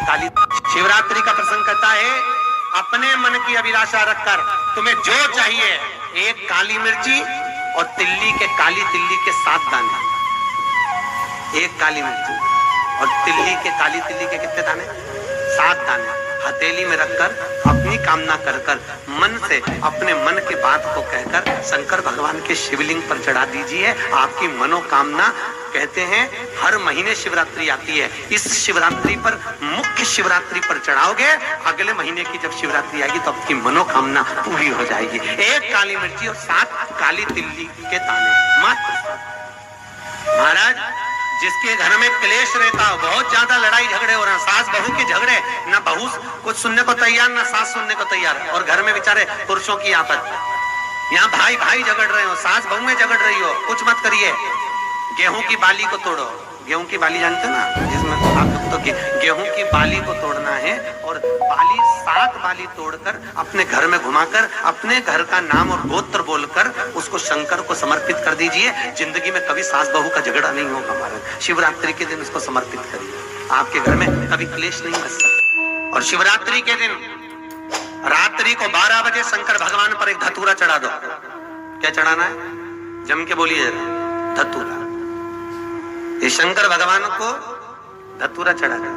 काली। शिवरात्रि का प्रसंग कहता है अपने मन की अभिलाषा रखकर तुम्हें जो चाहिए, एक काली मिर्ची और काली तिल्ली के 7 दाने। एक काली मिर्ची और काली तिल्ली के कितने दाने? 7 दाने हथेली में रखकर अपनी कामना कर कर मन से अपने मन के बात को कहकर शंकर भगवान के शिवलिंग पर चढ़ा दीजिए। आपकी मनोकामना, कहते हैं हर महीने शिवरात्रि आती है, इस शिवरात्रि पर, मुख्य शिवरात्रि पर चढ़ाओगे, अगले महीने की जब शिवरात्रि आएगी तो आपकी मनोकामना पूरी हो जाएगी। एक काली मिर्ची और 7 काली तिल्ली के दाने मात्र। महाराज, जिसके घर में क्लेश रहता हो, बहुत ज्यादा लड़ाई झगड़े हो रहे हैं, सास बहू के झगड़े, ना बहू कुछ सुनने को तैयार ना सास सुनने को तैयार, और घर में बेचारे पुरुषों की आपत, यहाँ भाई भाई झगड़ रहे हो, सास बहू में झगड़ रही हो, कुछ मत करिए। गेहूं की बाली को तोड़ो। गेहूं की बाली जानते हो ना, जिसमें आप तो गेहूं की बाली को तोड़ना है, और बाली 7 बाली तोड़कर अपने घर में घुमाकर अपने घर का नाम और गोत्र बोलकर उसको शंकर को समर्पित कर दीजिए। जिंदगी में कभी सास बहू का झगड़ा नहीं होगा महाराज। शिवरात्रि के दिन उसको समर्पित करिए, आपके घर में कभी क्लेश नहीं बच सकता। और शिवरात्रि के दिन रात्रि को 12 बजे शंकर भगवान पर एक धतूरा चढ़ा दो। क्या चढ़ाना है? जम के बोलिए जरा। धतूरा। ये शंकर भगवान को धतूरा चढ़ा दो।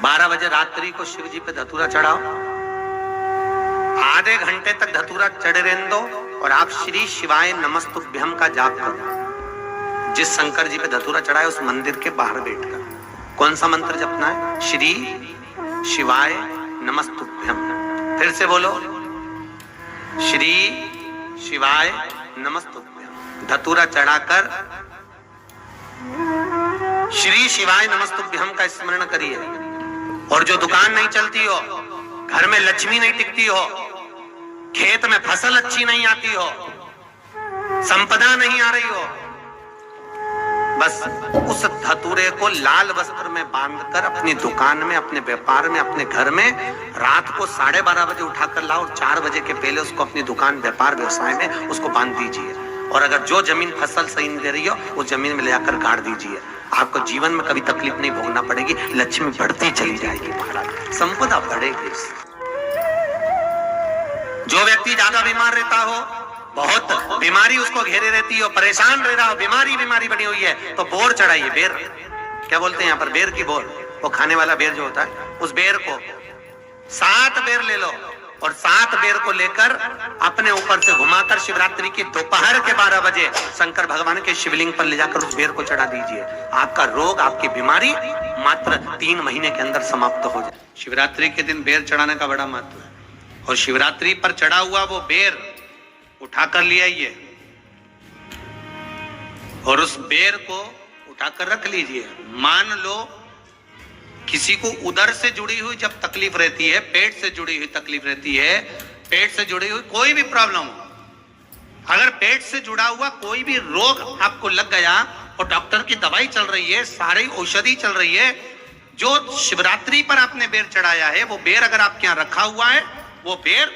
12 बजे रात्रि को शिव जी पे धतूरा चढ़ाओ। आधे घंटे तक धतूरा चढ़े रहने दो और आप श्री शिवाय नमस्तुभ्यम का जाप करो। जिस शंकर जी पे धतूरा चढ़ाए उस मंदिर के बाहर बैठकर कौन सा मंत्र जपना है? श्री शिवाय नमस्तुभ्यम। फिर से बोलो, श्री शिवाय नमस्तुभ्यम। धतूरा चढ़ाकर श्री शिवाय नमस्तुभ्यम का स्मरण करिए। और जो दुकान नहीं चलती हो, घर में लक्ष्मी नहीं टिकती हो, खेत में फसल अच्छी नहीं आती हो, संपदा नहीं आ रही हो, बस उस धतूरे को लाल वस्त्र में बांधकर अपनी दुकान में, अपने व्यापार में, अपने घर में रात को 12:30 बजे उठाकर लाओ और 4 बजे के पहले उसको अपनी दुकान, व्यापार, व्यवसाय में उसको बांध दीजिए। और अगर जो जमीन फसल सही नहीं दे रही हो उस जमीन में ले जाकर गाड़ दीजिए। आपको जीवन में कभी तकलीफ नहीं भोगना पड़ेगी, लक्ष्मी बढ़ती चली जाएगी महाराज, संपदा बढ़ेगी। जो व्यक्ति ज्यादा बीमार रहता हो, बहुत बीमारी उसको घेरे रहती हो, परेशान रह रहा हो, बीमारी बनी हुई है, तो बोर चढ़ाइए। बेर, क्या बोलते हैं यहाँ पर? बेर की बोर, वो खाने वाला बेर जो होता है, उस बेर को 7 बेर ले लो और 7 बेर को लेकर अपने ऊपर से घुमाकर शिवरात्रि की दोपहर के 12 बजे शंकर भगवान के शिवलिंग पर ले जाकर उस बेर को चढ़ा दीजिए। आपका रोग, आपकी बीमारी मात्र 3 महीने के अंदर समाप्त हो जाए। शिवरात्रि के दिन बेर चढ़ाने का बड़ा महत्व है। और शिवरात्रि पर चढ़ा हुआ वो बेर उठाकर ले आइए और उस बेर को उठाकर रख लीजिए। मान लो किसी को उदर से जुड़ी हुई जब तकलीफ रहती है, पेट से जुड़ी हुई तकलीफ रहती है, पेट से जुड़ी हुई कोई भी प्रॉब्लम हो, अगर पेट से जुड़ा हुआ कोई भी रोग आपको लग गया और डॉक्टर की दवाई चल रही है, सारी औषधि चल रही है, जो शिवरात्रि पर आपने बेर चढ़ाया है वो बेर अगर आपके यहाँ रखा हुआ है, वो बेर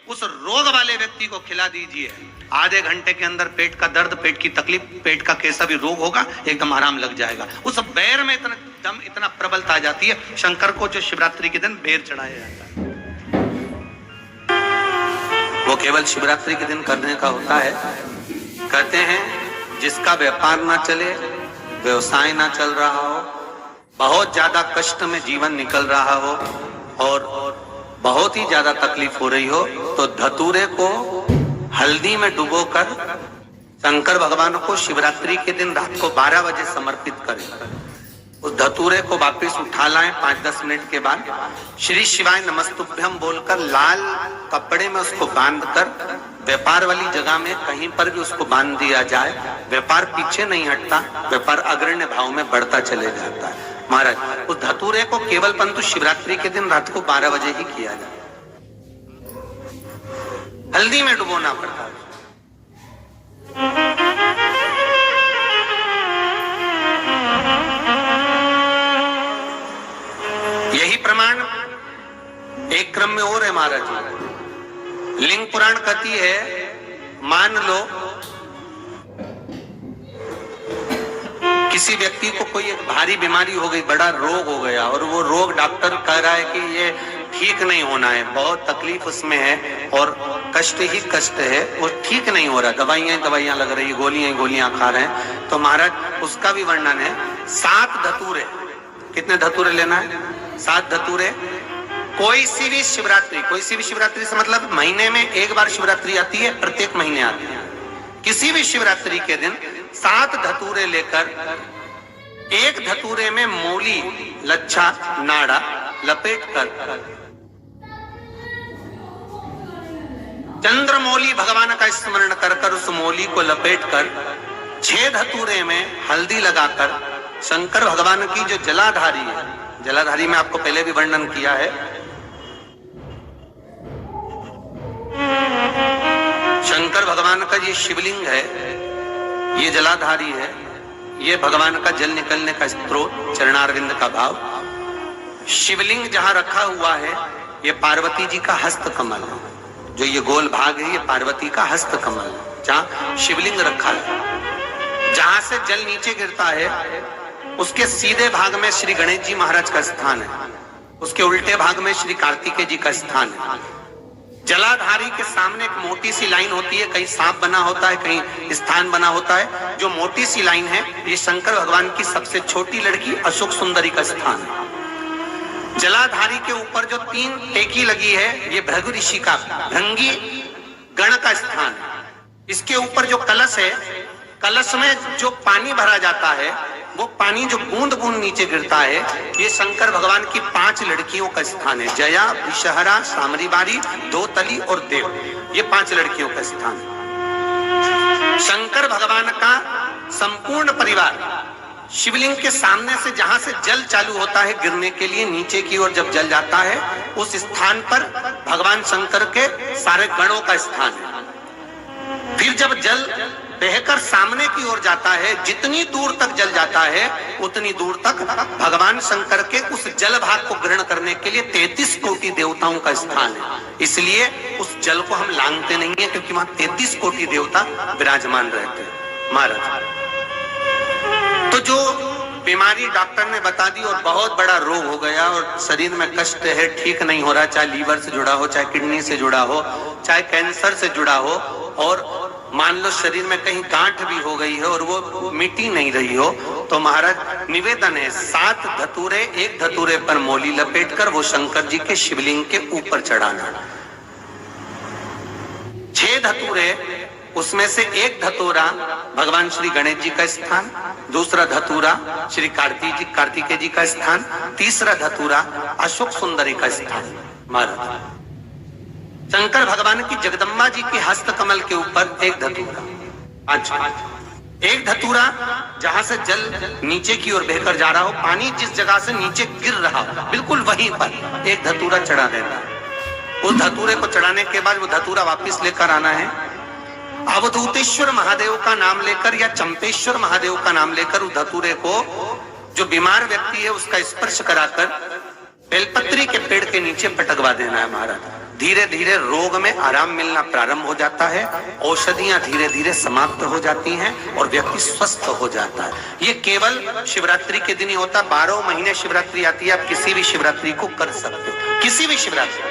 उस रोग वाले व्यक्ति को खिला दीजिए। आधे घंटे के अंदर पेट का दर्द, पेट की तकलीफ, पेट का कैसा भी रोग होगा एकदम आराम लग जाएगा। उस बेर में इतना प्रबलता आ जाती है शंकर को, जो शिवरात्रि के दिन बेर चढ़ाया जाता है। वो केवल शिवरात्रि के दिन करने का होता है। कहते हैं जिसका व्यापार ना चले, व्यवसाय ना चल रहा हो, बहुत ज्यादा कष्ट में जीवन निकल रहा हो और बहुत ही ज्यादा तकलीफ हो रही हो, तो धतूरे को हल्दी में डुबोकर शंकर भगवान को शिवरात्रि के दिन रात को 12 बजे समर्पित करें। उस धतूरे को वापस उठा लाएं 5-10 मिनट के बाद, श्री शिवाय नमस्तुभ्यम बोलकर लाल कपड़े में उसको बांधकर व्यापार वाली जगह में कहीं पर भी उसको बांध दिया जाए। व्यापार पीछे नहीं हटता, व्यापार अग्रण्य भाव में बढ़ता चले जाता है। महाराज, उस धतूरे को केवल परंतु शिवरात्रि के दिन रात को 12 बजे ही किया जाए। हल्दी में डुबोना पड़ता है। यही प्रमाण एक क्रम में और है महाराज। लिंग पुराण कहती है, मान लो किसी व्यक्ति को कोई एक भारी बीमारी हो गई, बड़ा रोग हो गया, और वो रोग डॉक्टर कह रहा है कि ये ठीक नहीं होना है, बहुत तकलीफ उसमें है और कष्ट ही कष्ट है, वो ठीक नहीं हो रहा, दवाइयां लग रही, गोलियां खा रहे हैं, तो महाराज उसका भी वर्णन है। 7 धतूरे, कितने धतूरे लेना है? 7 धतूरे। कोई सी भी शिवरात्रि से मतलब महीने में एक बार शिवरात्रि आती है, प्रत्येक महीने आती है। किसी भी शिवरात्रि के दिन 7 धतूरे लेकर, एक धतूरे में मूली, लच्छा, नाड़ा लपेटकर चंद्रमौली भगवान का स्मरण कर उस मौली को लपेटकर 6 धतूरे में हल्दी लगाकर शंकर भगवान की जो जलाधारी है, जलाधारी में आपको पहले भी वर्णन किया है, शंकर भगवान का ये शिवलिंग है, ये जलाधारी है, ये भगवान का जल निकलने का स्रोत, चरणारविंद का भाव। शिवलिंग जहां रखा हुआ है ये पार्वती जी का हस्त कमल है, जो ये गोल भाग है ये पार्वती का हस्त कमल है, जहां शिवलिंग रखा है। जहां से जल नीचे गिरता है उसके सीधे भाग में श्री गणेश जी महाराज का स्थान है, उसके उल्टे भाग में श्री कार्तिकेय जी का स्थान है। जलाधारी के सामने एक मोटी सी लाइन होती है, कहीं सांप बना होता है, कहीं स्थान बना होता है। जो मोटी सी लाइन है ये शंकर भगवान की सबसे छोटी लड़की अशोक सुंदरी का स्थान है। जलाधारी के ऊपर जो 3 टेकी लगी है ये भृगु ऋषि का, भृंगी गण का स्थान है। इसके ऊपर जो कलश है, कलश में जो पानी भरा जाता है वो पानी जो बूंद बूंद नीचे गिरता है ये शंकर भगवान की 5 लड़कियों का स्थान है। जया, विषहरा, सामरीबारी, दोतली और देव, ये 5 लड़कियों का स्थान है। शंकर भगवान का संपूर्ण परिवार शिवलिंग के सामने से, जहां से जल चालू होता है गिरने के लिए नीचे की ओर जब जल जाता है, उस स्थान पर भगवान शंकर के सारे गणों का स्थान है। फिर जब जल बहकर सामने की ओर जाता है, जितनी दूर तक जल जाता है उतनी दूर तक भगवान शंकर के उस जल भाग को ग्रहण करने के लिए 33 कोटि देवताओं का स्थान है। इसलिए उस जल को हम लांघते नहीं है, क्योंकि वहां 33 कोटि देवता विराजमान रहते हैं महाराज। तो जो बीमारी डॉक्टर ने बता दी और बहुत बड़ा रोग हो गया और शरीर में कष्ट है, ठीक नहीं हो रहा, चाहे लीवर से जुड़ा हो, चाहे किडनी से जुड़ा हो, चाहे कैंसर से जुड़ा हो, और मान लो शरीर में कहीं गांठ भी हो गई है और वो मिटी नहीं रही हो, तो महाराज निवेदन है 7 धतूरे, एक धतूरे पर मौली लपेटकर वो शंकर जी के शिवलिंग के ऊपर चढ़ाना। 6 धतूरे, उसमें से एक धतूरा भगवान श्री गणेश जी का स्थान, दूसरा धतूरा श्री कार्तिकेय जी का स्थान, तीसरा धतूरा अशोक सुंदरी का स्थान। महाराज शंकर भगवान की जगदम्बा जी के हस्त कमल के ऊपर एक धतूरा, अच्छा एक धतूरा जहां से जल नीचे की ओर बहकर जा रहा हो, पानी जिस जगह से नीचे गिर रहा हो बिल्कुल वहीं पर एक धतूरा चढ़ा देना। उस धतूरे को चढ़ाने के बाद वो धतूरा वापस लेकर आना है, अवधूतेश्वर महादेव का नाम लेकर या चंपेश्वर महादेव का नाम लेकर उस धतूरे को, जो बीमार व्यक्ति है उसका स्पर्श कराकर बेलपत्री के पेड़ के नीचे पटकवा देना है महाराज। धीरे धीरे रोग में आराम मिलना प्रारंभ हो जाता है, औषधियां धीरे धीरे समाप्त हो जाती हैं और व्यक्ति स्वस्थ हो जाता है। ये केवल शिवरात्रि के दिन ही होता, 12 महीने शिवरात्रि आती है, आप किसी भी शिवरात्रि को कर सकते हो, किसी भी शिवरात्रि।